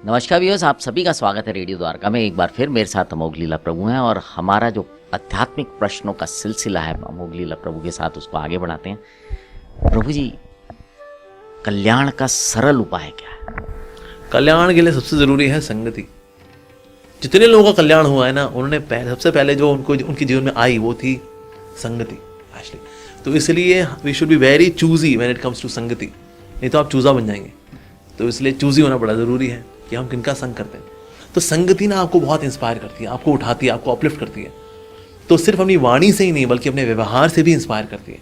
नमस्कार व्यूअर्स, आप सभी का स्वागत है रेडियो द्वारका में। एक बार फिर मेरे साथ अमोघ लीला प्रभु हैं और हमारा जो आध्यात्मिक प्रश्नों का सिलसिला है अमोघ लीला प्रभु के साथ, उसको आगे बढ़ाते हैं। प्रभु जी, कल्याण का सरल उपाय क्या है? कल्याण के लिए सबसे ज़रूरी है संगति। जितने लोगों का कल्याण हुआ है ना, उन्होंने सबसे पहले जो उनके जीवन में आई वो थी संगति। एक्चुअली तो इसलिए we should be very choosy when it comes to संगति, नहीं तो आप चूजा बन जाएंगे। तो इसलिए चूजी होना बड़ा ज़रूरी है कि हम किनका संग करते हैं। तो संगति ना आपको बहुत इंस्पायर करती है, आपको उठाती है, आपको अपलिफ्ट करती है। तो सिर्फ अपनी वाणी से ही नहीं बल्कि अपने व्यवहार से भी इंस्पायर करती है।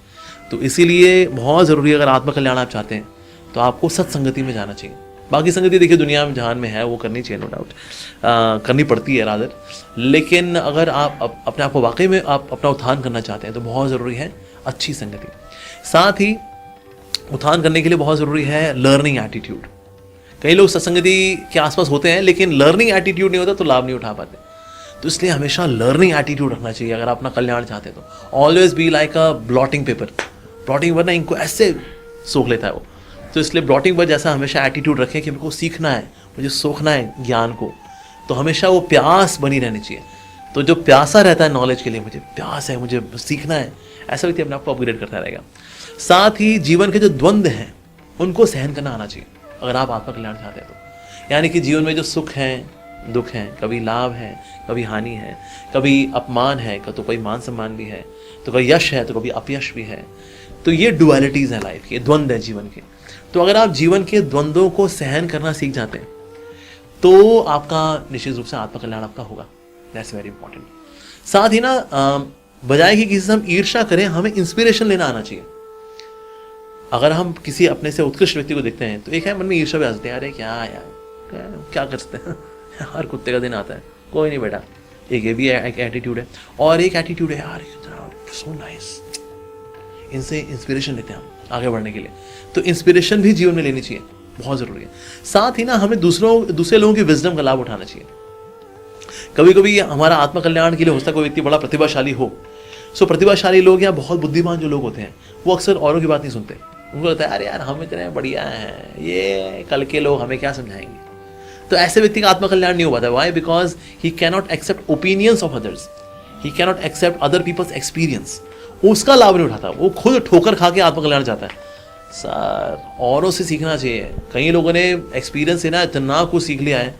तो इसीलिए बहुत ज़रूरी है, अगर आत्मकल्याण आप चाहते हैं तो आपको सत्संगति में जाना चाहिए। बाकी संगति देखिए दुनिया में जहान में है वो करनी चाहिए, नो डाउट करनी पड़ती है रादर। लेकिन अगर आप अपने आप को वाकई में आप अपना उत्थान करना चाहते हैं तो बहुत ज़रूरी है अच्छी संगति। साथ ही उत्थान करने के लिए बहुत ज़रूरी है लर्निंग एटीट्यूड। कई लोग सत्संगति के आसपास होते हैं लेकिन लर्निंग एटीट्यूड नहीं होता तो लाभ नहीं उठा पाते। तो इसलिए हमेशा लर्निंग एटीट्यूड रखना चाहिए अगर आप अपना कल्याण चाहते हैं तो। Always be like a blotting paper. Blotting paper ना इनको ऐसे सोख लेता है वो। तो इसलिए ब्लॉटिंग पर जैसा हमेशा एटीट्यूड रखें कि मेरे को सीखना है, मुझे सोखना है ज्ञान को, तो हमेशा वो प्यास बनी रहनी चाहिए। तो जो प्यासा रहता है नॉलेज के लिए, मुझे प्यास है, मुझे सीखना है, ऐसा व्यक्ति अपने आप को अपग्रेड करता रहेगा। साथ ही जीवन के जो द्वंद्व हैं उनको सहन करना आना चाहिए अगर आप आत्मकल्याण चाहते हैं तो। यानी कि जीवन में जो सुख हैं, दुख हैं, कभी लाभ है, कभी हानि है, कभी अपमान है तो कोई मान सम्मान भी है, तो कभी यश है तो कभी अपयश भी है। तो ये डुअलिटीज़ हैं लाइफ के, द्वंद्व है जीवन के। तो अगर आप जीवन के द्वंद्वों को सहन करना सीख जाते हैं तो आपका निश्चित रूप से आत्मकल्याण आपका होगा। That's very important. साथ ही ना बजाय कि किसी से हम ईर्ष्या करें, हमें इंस्पिरेशन लेना आना चाहिए। अगर हम किसी अपने से उत्कृष्ट व्यक्ति को देखते हैं तो एक है मन में ईर्ष्या भी आ जाती है, अरे क्या यार क्या कर सकते हैं हर कुत्ते का दिन आता है, कोई नहीं बेटा। एक ये भी एक एटीट्यूड है। और एक एटीट्यूड है यार सो नाइस, इनसे इंस्पिरेशन लेते हैं हम आगे बढ़ने के लिए। तो इंस्पिरेशन भी जीवन में लेनी चाहिए, बहुत ज़रूरी है। साथ ही ना हमें दूसरे लोगों की विजडम का लाभ उठाना चाहिए। कभी कभी हमारा आत्मकल्याण के लिए हो सकता है कोई व्यक्ति बड़ा प्रतिभाशाली हो। सो प्रतिभाशाली लोग या बहुत बुद्धिमान जो लोग होते हैं वो अक्सर औरों की बात नहीं सुनते। उनको लगता है अरे यार हम इतने बढ़िया हैं, ये कल के लोग हमें क्या समझाएंगे। तो ऐसे व्यक्ति का आत्मकल्याण नहीं हो पाता। Why? Because he can not accept opinions of others, he can not accept other people's experience. उसका लाभ नहीं उठाता, वो खुद ठोकर खा के आत्मकल्याण चाहता है। सर औरों से सीखना चाहिए। कई लोगों ने एक्सपीरियंस से ना इतना कुछ सीख लिया है,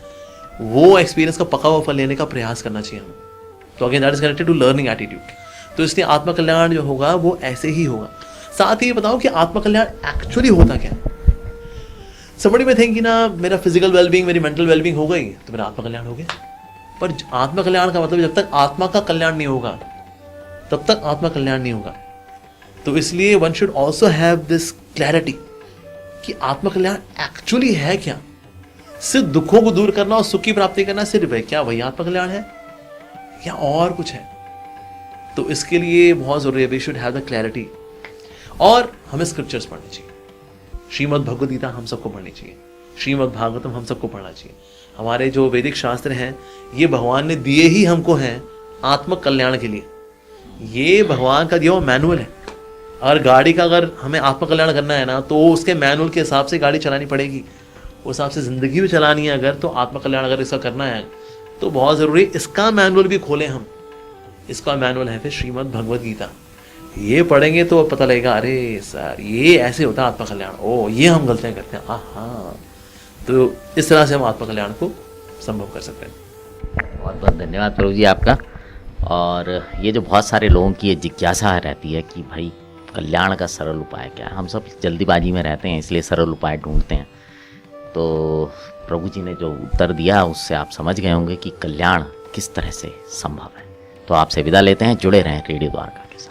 वो एक्सपीरियंस का पका हुआ फल लेने का प्रयास करना चाहिए हमें। तो again that is connected to learning attitude. तो इसलिए आत्मकल्याण जो होगा वो ऐसे ही होगा। साथ ही बताओ कि आत्मकल्याण एक्चुअली होता क्या है। समबडी में थिंक कि ना मेरा फिजिकल वेलबींग, मेरी मेंटल वेलबींग हो गई तो मेरा आत्मकल्याण हो गया। पर आत्मकल्याण का मतलब जब तक आत्मा का कल्याण नहीं होगा तब तक आत्मकल्याण नहीं होगा। तो इसलिए one should also have this clarity कि आत्मकल्याण एक्चुअली है क्या। सिर्फ दुखों को दूर करना और सुख की प्राप्ति करना सिर्फ है क्या, वही आत्मकल्याण है या और कुछ है। तो इसके लिए बहुत जरूरी है, we should have the clarity. और हमें स्क्रिप्चर्स पढ़नी चाहिए। श्रीमद् भगवद गीता हम सबको पढ़नी चाहिए, श्रीमद् भागवतम हम सबको पढ़ना चाहिए। हमारे जो वैदिक शास्त्र हैं ये भगवान ने दिए ही हमको हैं आत्मकल्याण के लिए। ये भगवान का दिया हुआ मैनुअल है। अगर गाड़ी का अगर हमें आत्मकल्याण करना है ना तो उसके मैनुअल के हिसाब से गाड़ी चलानी पड़ेगी, उस हिसाब से ज़िंदगी भी चलानी है। अगर तो आत्मकल्याण अगर इसका करना है तो बहुत ज़रूरी इसका मैनुअल भी खोलें हम। इसका मैनुअल है फिर श्रीमद् भगवद गीता। ये पढ़ेंगे तो पता लगेगा अरे सर ये ऐसे होता है आत्मकल्याण, ओ ये हम गलतियाँ करते हैं, हाँ। तो इस तरह से हम आत्मकल्याण को संभव कर सकते हैं। बहुत बहुत धन्यवाद प्रभु जी आपका। और ये जो बहुत सारे लोगों की ये जिज्ञासा रहती है कि भाई कल्याण का सरल उपाय क्या है, हम सब जल्दीबाजी में रहते हैं इसलिए सरल उपाय ढूंढते हैं। तो प्रभु जी ने जो उत्तर दिया उससे आप समझ गए होंगे कि कल्याण किस तरह से संभव है। तो आपसे विदा लेते हैं, जुड़े रहें रेडियो द्वारका के साथ।